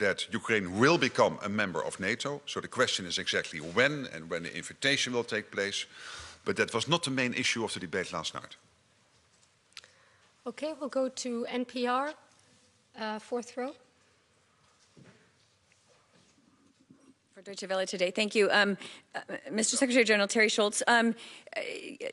that Ukraine will become a member of NATO. So the question is exactly when and when the invitation will take place. But that was not the main issue of the debate last night. Okay, we'll go to NPR, fourth row. For Deutsche Welle today. Thank you. Mr. Secretary-General Terry Schultz,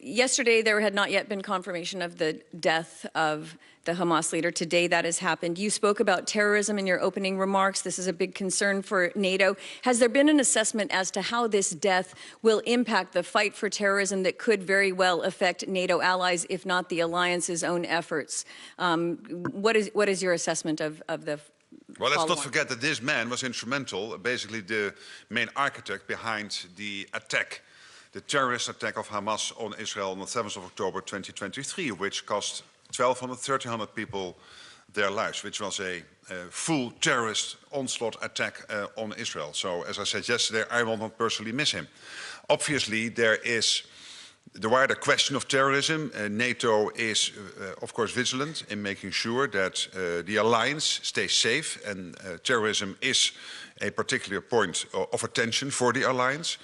yesterday there had not yet been confirmation of the death of the Hamas leader. Today that has happened. You spoke about terrorism in your opening remarks. This is a big concern for NATO. Has there been an assessment as to how this death will impact the fight for terrorism that could very well affect NATO allies, if not the alliance's own efforts? What is your assessment of the Well, let's not forget that this man was instrumental, basically the main architect behind the attack, the terrorist attack of Hamas on Israel on the 7th of October 2023, which cost 1,200, 1,300 people their lives, which was a full terrorist onslaught attack on Israel. So, as I said yesterday, I will not personally miss him. Obviously, there is the wider question of terrorism. NATO is, of course, vigilant in making sure that the alliance stays safe, and terrorism is a particular point of attention for the alliance.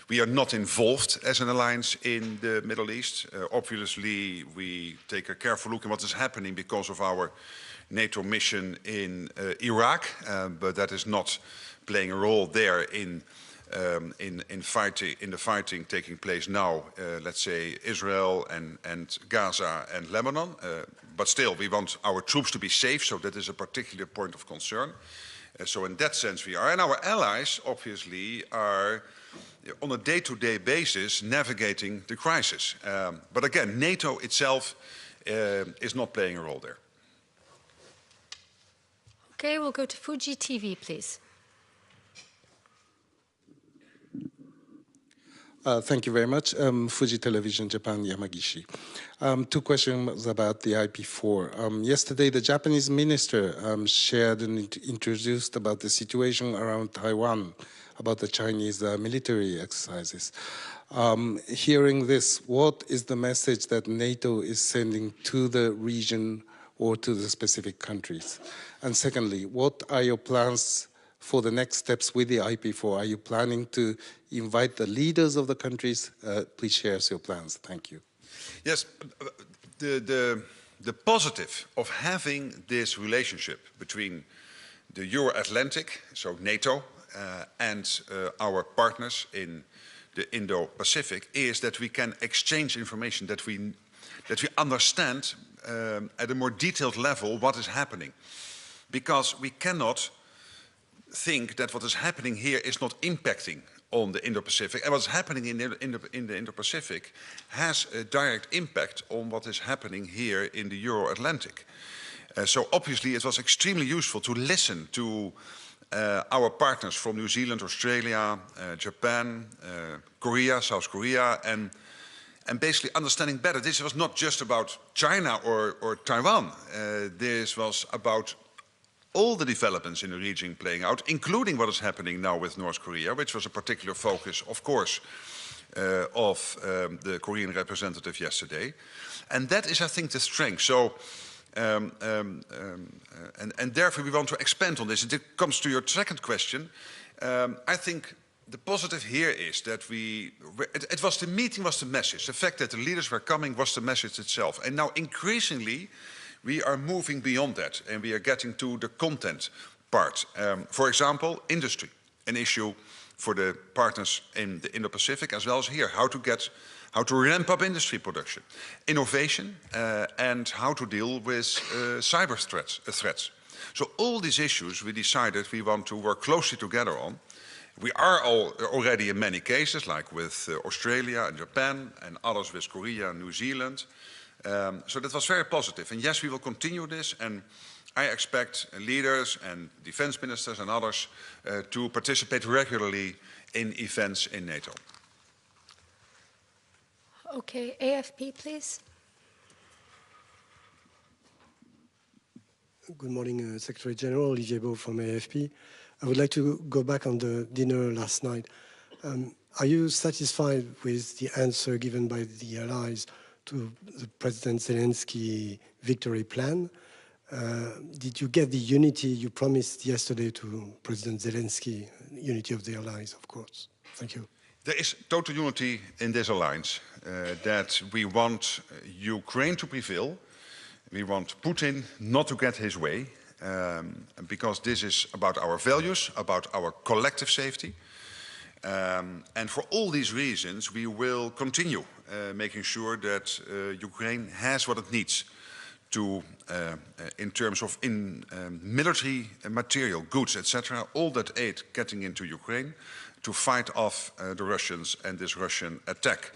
We are not involved as an alliance in the Middle East. Obviously, we take a careful look at what is happening because of our NATO mission in Iraq, but that is not playing a role there in the fighting taking place now, let's say Israel and Gaza and Lebanon. But still, we want our troops to be safe, so that is a particular point of concern. So in that sense we are. And our allies, obviously, are on a day-to-day basis navigating the crisis. But again, NATO itself is not playing a role there. Okay, we'll go to Fuji TV, please. Thank you very much. Fuji Television, Japan, Yamagishi. Two questions about the IP4. Yesterday, the Japanese minister shared and introduced about the situation around Taiwan, about the Chinese military exercises. Hearing this, what is the message that NATO is sending to the region or to the specific countries? And secondly, what are your plans for the next steps with the IP4? Are you planning to invite the leaders of the countries? Please share your plans. Thank you. Yes, the positive of having this relationship between the Euro-Atlantic, so NATO, and our partners in the Indo-Pacific is that we can exchange information, that we understand at a more detailed level what is happening. Because we cannot think that what is happening here is not impacting on the Indo-Pacific, and what's happening in the Indo-Pacific has a direct impact on what is happening here in the Euro-Atlantic. So obviously it was extremely useful to listen to our partners from New Zealand, Australia, Japan, Korea, South Korea, and basically understanding better. This was not just about China or Taiwan. This was about all the developments in the region playing out, including what is happening now with North Korea, which was a particular focus, of course, of the Korean representative yesterday. And that is, I think, the strength. So, and therefore we want to expand on this. And it comes to your second question. I think the positive here is that the meeting was the message. The fact that the leaders were coming was the message itself. And now increasingly, we are moving beyond that, and we are getting to the content part. For example, industry, an issue for the partners in the Indo-Pacific as well as here. How to ramp up industry production, innovation, and how to deal with cyber threats. So all these issues we decided we want to work closely together on. We are already in many cases, like with Australia and Japan, and others with Korea and New Zealand. So that was very positive. And yes, we will continue this, and I expect leaders and defense ministers and others to participate regularly in events in NATO. Okay, AFP, please. Good morning, Secretary General. Olivier Beau from AFP. I would like to go back on the dinner last night. Are you satisfied with the answer given by the allies to the President Zelensky victory plan? Did you get the unity you promised yesterday to President Zelensky, unity of the allies, of course? Thank you. There is total unity in this alliance that we want Ukraine to prevail. We want Putin not to get his way, because this is about our values, about our collective safety. And for all these reasons, we will continue making sure that Ukraine has what it needs to, in terms of military material, goods, etc., all that aid getting into Ukraine to fight off the Russians and this Russian attack.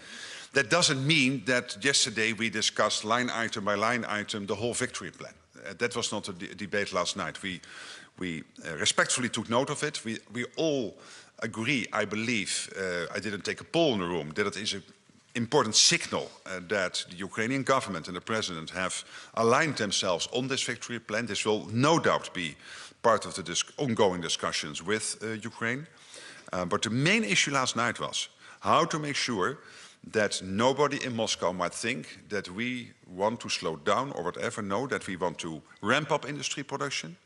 That doesn't mean that yesterday we discussed line item by line item the whole victory plan. That was not a debate last night. We respectfully took note of it. We all agree, I believe, I didn't take a poll in the room, that it is an important signal that the Ukrainian government and the president have aligned themselves on this victory plan. This will no doubt be part of the ongoing discussions with Ukraine. But the main issue last night was how to make sure that nobody in Moscow might think that we want to slow down or whatever. No, that we want to ramp up industry production,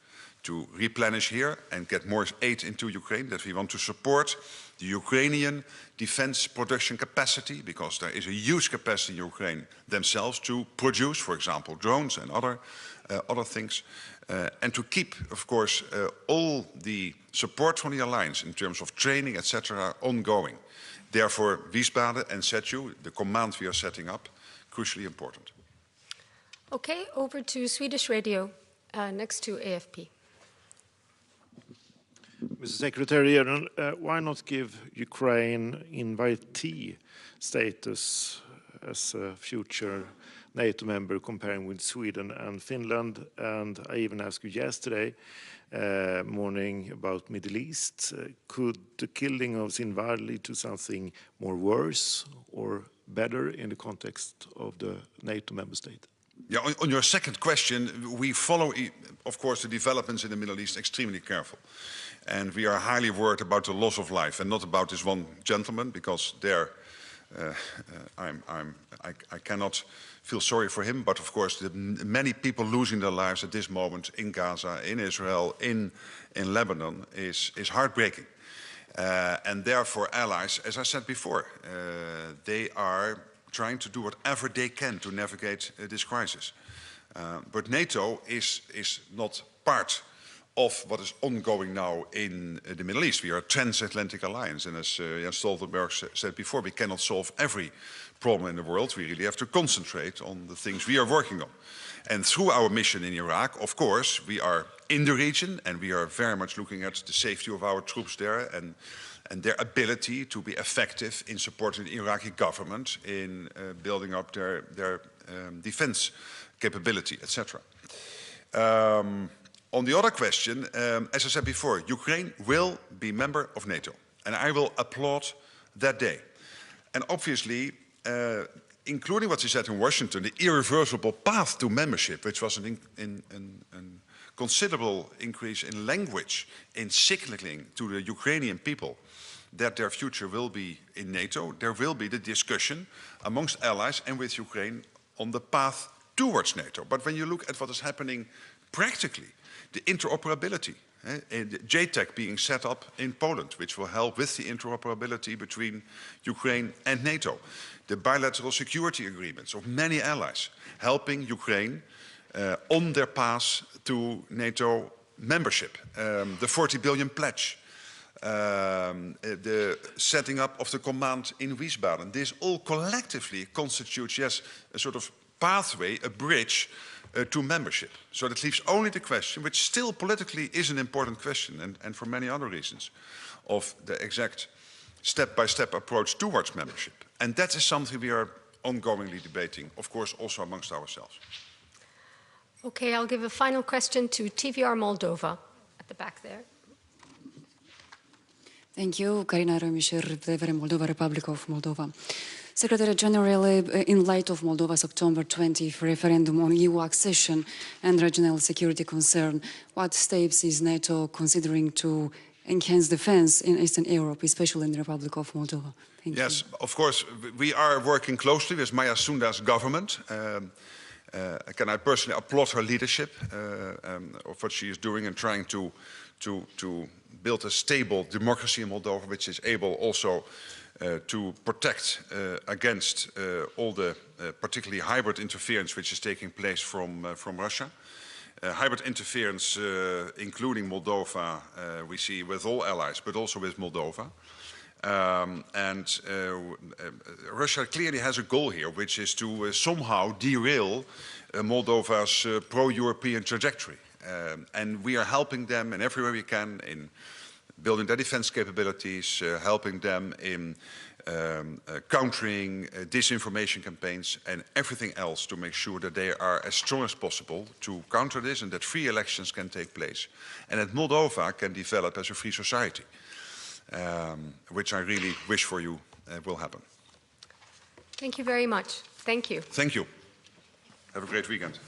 to replenish here and get more aid into Ukraine, that we want to support the Ukrainian defense production capacity, because there is a huge capacity in Ukraine themselves to produce, for example, drones and other things. And to keep, of course, all the support from the alliance in terms of training, etc., ongoing. Therefore, Wiesbaden and SETU, the command we are setting up, crucially important. Okay, over to Swedish radio, next to AFP. Mr. Secretary-General, why not give Ukraine invitee status as a future NATO member, comparing with Sweden and Finland? And I even asked you yesterday morning about Middle East. Could the killing of Sinwar lead to something more worse or better in the context of the NATO member state? Yeah, on your second question, we follow, of course, the developments in the Middle East extremely careful. And we are highly worried about the loss of life, and not about this one gentleman, because there I cannot feel sorry for him, but of course the many people losing their lives at this moment in Gaza, in Israel, in Lebanon is heartbreaking. And therefore allies, as I said before, they are trying to do whatever they can to navigate this crisis. But NATO is not part of what is ongoing now in the Middle East. We are a transatlantic alliance, and as Jens Stoltenberg said before, we cannot solve every problem in the world. We really have to concentrate on the things we are working on. And through our mission in Iraq, of course, we are in the region, and we are very much looking at the safety of our troops there and their ability to be effective in supporting the Iraqi government in building up their defense capability, etc. On the other question, as I said before, Ukraine will be member of NATO, and I will applaud that day. And obviously, including what he said in Washington, the irreversible path to membership, which was a considerable increase in language, in signaling to the Ukrainian people that their future will be in NATO, there will be the discussion amongst allies and with Ukraine on the path towards NATO. But when you look at what is happening practically, the interoperability, JTAC being set up in Poland, which will help with the interoperability between Ukraine and NATO. The bilateral security agreements of many allies helping Ukraine on their path to NATO membership. The 40 billion pledge, the setting up of the command in Wiesbaden. This all collectively constitutes, yes, a sort of pathway, a bridge to membership. So that leaves only the question, which still politically is an important question, and for many other reasons, of the exact step-by-step approach towards membership. And that is something we are ongoingly debating, of course, also amongst ourselves. Okay, I'll give a final question to TVR Moldova at the back there. Thank you. Karina Romishir, Moldova, Republic of Moldova. Secretary-General, in light of Moldova's October 20th referendum on EU accession and regional security concern, what steps is NATO considering to enhance defense in Eastern Europe, especially in the Republic of Moldova? Thank you. Yes, of course, we are working closely with Maya Sunda's government. Can I personally applaud her leadership of what she is doing and trying to build a stable democracy in Moldova, which is able also to protect against all the particularly hybrid interference which is taking place from Russia. Hybrid interference, including Moldova, we see with all allies, but also with Moldova. Russia clearly has a goal here, which is to somehow derail Moldova's pro-European trajectory. And we are helping them in every way we can in building their defense capabilities, helping them in countering disinformation campaigns and everything else to make sure that they are as strong as possible to counter this and that free elections can take place and that Moldova can develop as a free society, which I really wish for you will happen. Thank you very much. Thank you. Thank you. Have a great weekend.